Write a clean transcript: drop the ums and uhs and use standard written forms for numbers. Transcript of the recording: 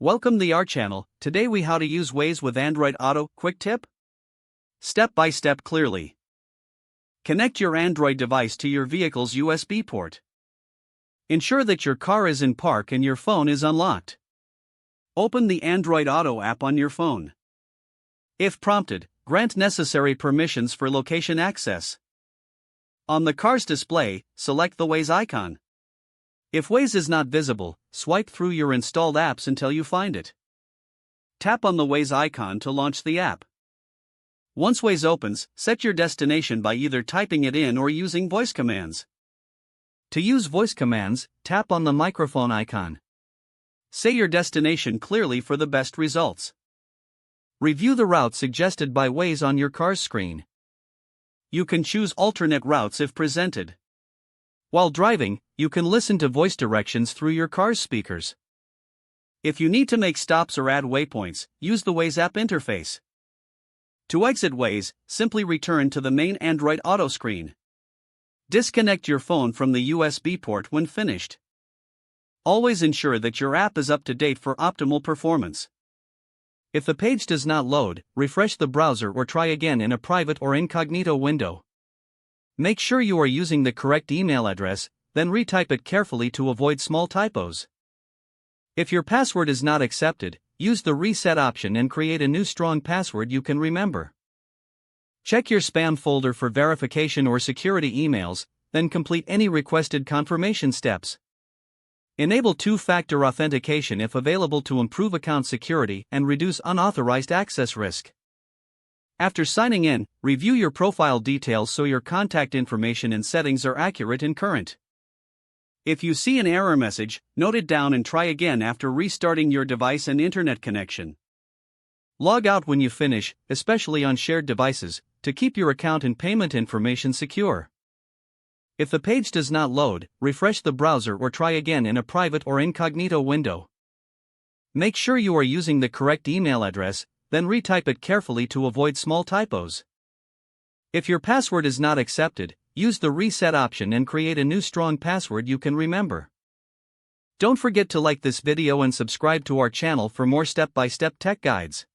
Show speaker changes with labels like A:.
A: Welcome to our channel. Today we how to use Waze with Android Auto. Quick tip? Step by step clearly. Connect your Android device to your vehicle's USB port. Ensure that your car is in park and your phone is unlocked. Open the Android Auto app on your phone. If prompted, grant necessary permissions for location access. On the car's display, select the Waze icon. If Waze is not visible, swipe through your installed apps until you find it. Tap on the Waze icon to launch the app. Once Waze opens, set your destination by either typing it in or using voice commands. To use voice commands, tap on the microphone icon. Say your destination clearly for the best results. Review the route suggested by Waze on your car's screen. You can choose alternate routes if presented. While driving, you can listen to voice directions through your car's speakers. If you need to make stops or add waypoints, use the Waze app interface. To exit Waze, simply return to the main Android Auto screen. Disconnect your phone from the USB port when finished. Always ensure that your app is up to date for optimal performance. If the page does not load, refresh the browser or try again in a private or incognito window. Make sure you are using the correct email address, then retype it carefully to avoid small typos. If your password is not accepted, use the reset option and create a new strong password you can remember. Check your spam folder for verification or security emails, then complete any requested confirmation steps. Enable two-factor authentication if available to improve account security and reduce unauthorized access risk. After signing in, review your profile details so your contact information and settings are accurate and current. If you see an error message, note it down and try again after restarting your device and internet connection. Log out when you finish, especially on shared devices, to keep your account and payment information secure. If the page does not load, refresh the browser or try again in a private or incognito window. Make sure you are using the correct email address, then retype it carefully to avoid small typos. If your password is not accepted, use the reset option and create a new strong password you can remember. Don't forget to like this video and subscribe to our channel for more step-by-step tech guides.